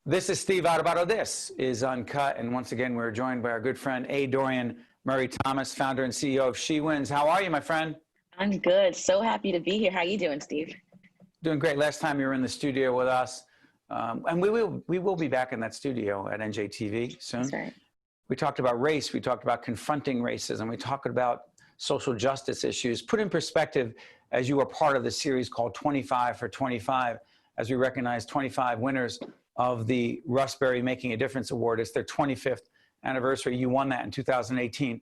This is Steve Adubato. This is Uncut. And once again, we're joined by our good friend, A. Dorian Murray Thomas, founder and CEO of She Wins. How are you, my friend? I'm good. So happy to be here. How you doing, Steve? Doing great. Last time you were in the studio with us. And we will be back in that studio at NJTV soon. That's right. We talked about race. We talked about confronting racism. We talked about social justice issues. Put in perspective, as you were part of the series called 25 for 25, as we recognize 25 winners of the Russell Berrie Making a Difference Award. It's their 25th anniversary. You won that in 2018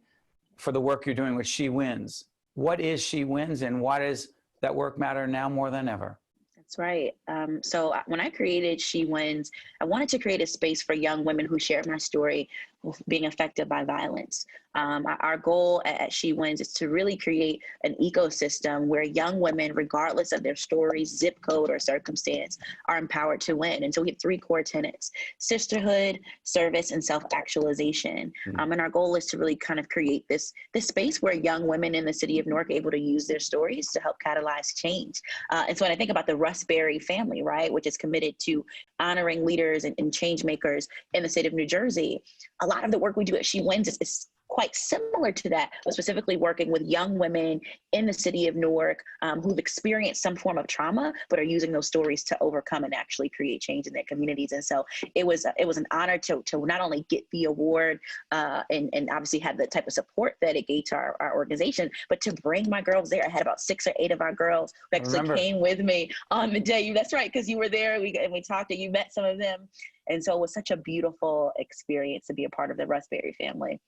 for the work you're doing with She Wins. What is She Wins, and why does that work matter now more than ever? That's right. So when I created She Wins, I wanted to create a space for young women who share my story of being affected by violence. Our goal at She Wins is to really create an ecosystem where young women, regardless of their stories, zip code, or circumstance, are empowered to win. And so we have three core tenets: sisterhood, service, and self-actualization. And our goal is to really kind of create this space where young women in the city of Newark are able to use their stories to help catalyze change. And so when I think about the Russell Berrie family, right, which is committed to honoring leaders and change makers in the state of New Jersey, a lot of the work we do at She Wins is quite similar to that, but specifically working with young women in the city of Newark who've experienced some form of trauma, but are using those stories to overcome and actually create change in their communities. And so it was an honor to not only get the award and obviously have the type of support that it gave to our organization, but to bring my girls there. I had about 6 or 8 of our girls who actually came with me on the day. That's right, because you were there and we talked and you met some of them. And so it was such a beautiful experience to be a part of the Russell Berrie family.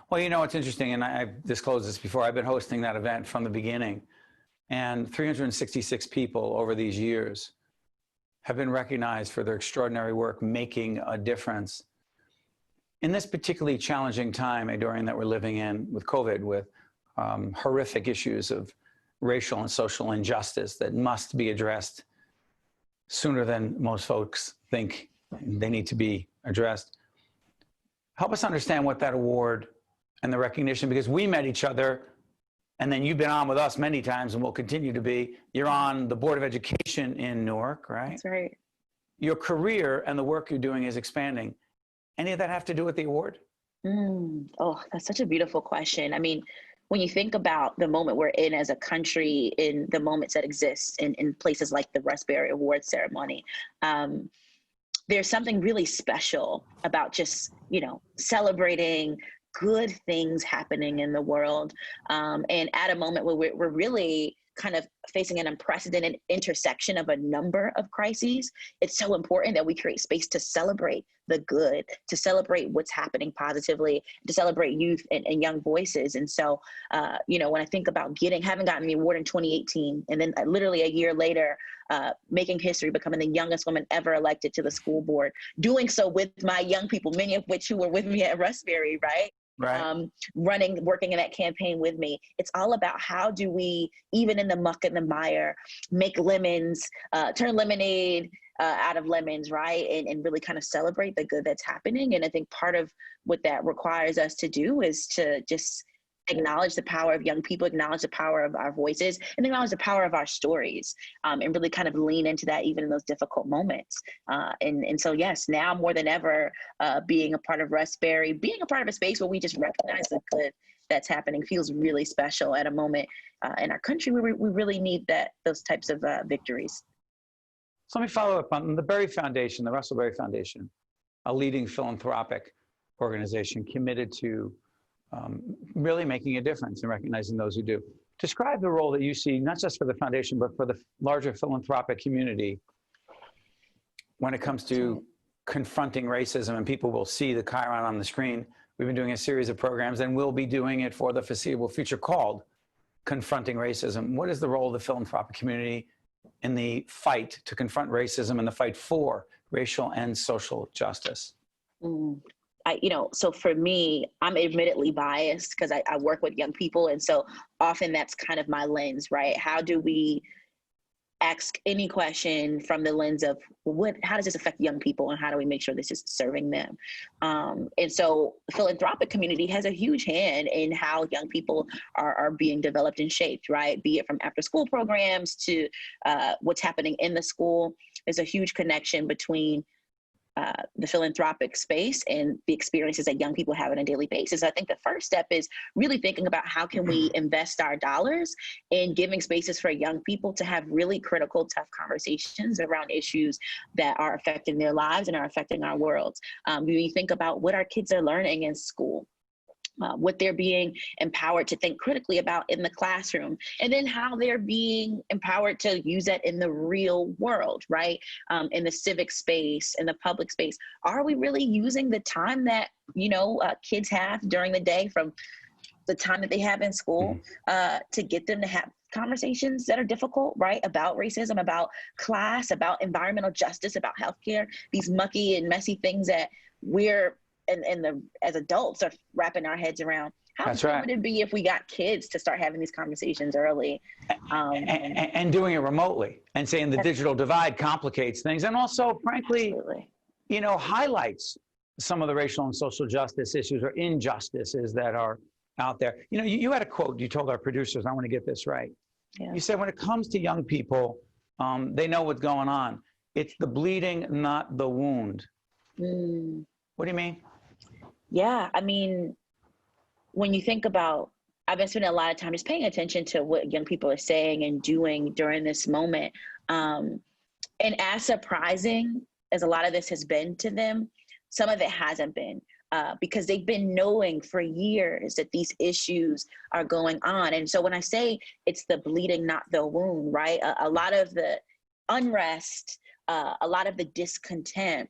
Well, you know, it's interesting, and I've disclosed this before. I've been hosting that event from the beginning, and 366 people over these years have been recognized for their extraordinary work making a difference. In this particularly challenging time, Dorian, that we're living in with COVID, with horrific issues of racial and social injustice that must be addressed sooner than most folks think they need to be addressed. Help us understand what that award and the recognition, because we met each other, and then you've been on with us many times and will continue to be. You're on the Board of Education in Newark, right? That's right. Your career and the work you're doing is expanding. Any of that have to do with the award? Oh, that's such a beautiful question. I mean, when you think about the moment we're in as a country, in the moments that exist in places like the Russell Berrie Award ceremony, there's something really special about just, celebrating good things happening in the world. And at a moment where we're really kind of facing an unprecedented intersection of a number of crises, it's so important that we create space to celebrate the good, to celebrate what's happening positively, to celebrate youth and young voices. And so, when I think about having gotten the award in 2018, and then literally a year later, making history, becoming the youngest woman ever elected to the school board, doing so with my young people, many of which who were with me at Russell Berrie, right? Right. Working in that campaign with me. It's all about how do we, even in the muck and the mire, make lemons, turn lemonade out of lemons, right? And really kind of celebrate the good that's happening. And I think part of what that requires us to do is to just acknowledge the power of young people, acknowledge the power of our voices, and acknowledge the power of our stories, and really kind of lean into that even in those difficult moments. And so, yes, now more than ever, being a part of Russell Berrie, being a part of a space where we just recognize the good that's happening feels really special at a moment in our country where we really need those types of victories. So let me follow up on the Berrie Foundation, the Russell Berrie Foundation, a leading philanthropic organization committed to really making a difference and recognizing those who do. Describe the role that you see, not just for the foundation, but for the larger philanthropic community when it comes to confronting racism. And people will see the chyron on the screen. We've been doing a series of programs, and we'll be doing it for the foreseeable future called Confronting Racism. What is the role of the philanthropic community in the fight to confront racism and the fight for racial and social justice? So for me, I'm admittedly biased because I work with young people. And so often that's kind of my lens, right? How do we ask any question from the lens of how does this affect young people, and how do we make sure this is serving them? And so the philanthropic community has a huge hand in how young people are being developed and shaped, right? Be it from after school programs to what's happening in the school. There's a huge connection between the philanthropic space and the experiences that young people have on a daily basis. I think the first step is really thinking about how can we invest our dollars in giving spaces for young people to have really critical, tough conversations around issues that are affecting their lives and are affecting our worlds. When you think about what our kids are learning in school, what they're being empowered to think critically about in the classroom, and then how they're being empowered to use that in the real world, right? In the civic space, in the public space. Are we really using the time that, kids have during the day from the time that they have in school to get them to have conversations that are difficult, right? About racism, about class, about environmental justice, about healthcare, these mucky and messy things that we're as adults are wrapping our heads around. How good would it be if we got kids to start having these conversations early? And doing it remotely and saying the digital divide complicates things. And also, frankly, highlights some of the racial and social justice issues or injustices that are out there. You had a quote you told our producers, I want to get this right. Yeah. You said when it comes to young people, they know what's going on. It's the bleeding, not the wound. What do you mean? Yeah, I mean, when you think about, I've been spending a lot of time just paying attention to what young people are saying and doing during this moment. And as surprising as a lot of this has been to them, some of it hasn't been, because they've been knowing for years that these issues are going on. And so when I say it's the bleeding, not the wound, right? A lot of the unrest, a lot of the discontent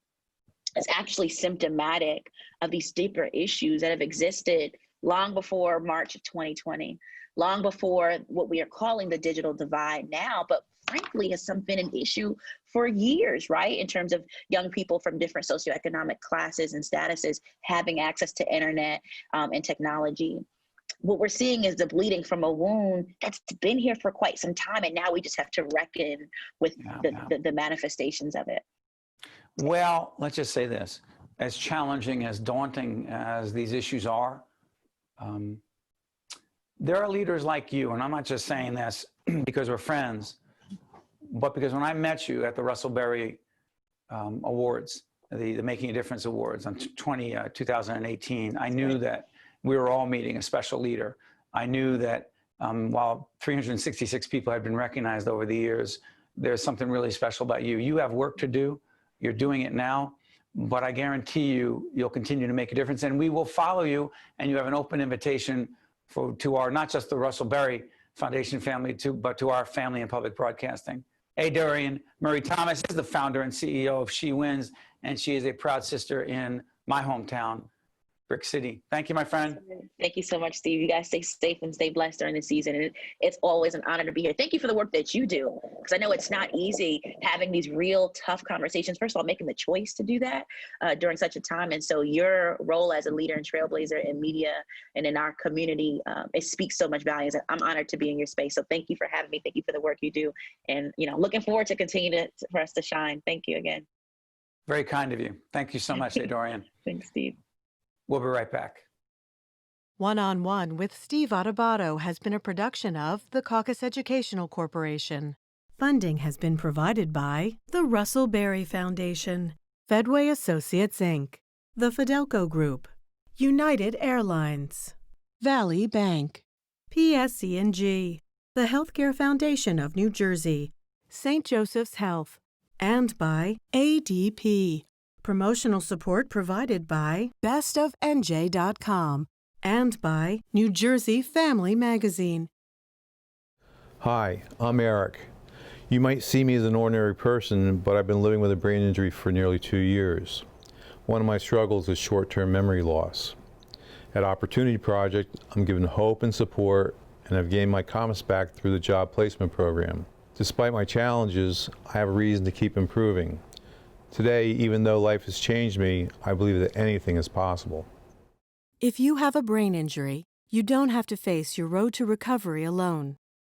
is actually symptomatic of these deeper issues that have existed long before March of 2020, long before what we are calling the digital divide now, but frankly has been an issue for years, right? In terms of young people from different socioeconomic classes and statuses having access to internet and technology. What we're seeing is the bleeding from a wound that's been here for quite some time, and now we just have to reckon with the manifestations of it. Well, let's just say this, as challenging, as daunting as these issues are, there are leaders like you, and I'm not just saying this because we're friends, but because when I met you at the Russell Berrie Awards, the Making a Difference Awards on 2018, I knew that we were all meeting a special leader. I knew that while 366 people had been recognized over the years, there's something really special about you. You have work to do. You're doing it now, but I guarantee you'll continue to make a difference, and we will follow you. And you have an open invitation to our, not just the Russell Berrie Foundation family, but to our family in public broadcasting. Dorian Murray Thomas is the founder and CEO of She Wins, and she is a proud sister in my hometown, Brick City. Thank you, my friend. Thank you so much, Steve. You guys stay safe and stay blessed during the season. And it's always an honor to be here. Thank you for the work that you do, because I know it's not easy having these real tough conversations. First of all, making the choice to do that during such a time. And so your role as a leader and trailblazer in media and in our community, it speaks so much value. I'm honored to be in your space. So thank you for having me. Thank you for the work you do. And, looking forward to continue for us to shine. Thank you again. Very kind of you. Thank you so much, Dorian. Thanks, Steve. We'll be right back. One-on-One with Steve Adubato has been a production of the Caucus Educational Corporation. Funding has been provided by the Russell Berrie Foundation, Fedway Associates, Inc., the Fidelco Group, United Airlines, Valley Bank, PSC&G, the Healthcare Foundation of New Jersey, St. Joseph's Health, and by ADP. Promotional support provided by bestofnj.com and by New Jersey Family Magazine. Hi, I'm Eric. You might see me as an ordinary person, but I've been living with a brain injury for nearly 2 years. One of my struggles is short-term memory loss. At Opportunity Project, I'm given hope and support, and I've gained my confidence back through the job placement program. Despite my challenges, I have a reason to keep improving. Today, even though life has changed me, I believe that anything is possible. If you have a brain injury, you don't have to face your road to recovery alone.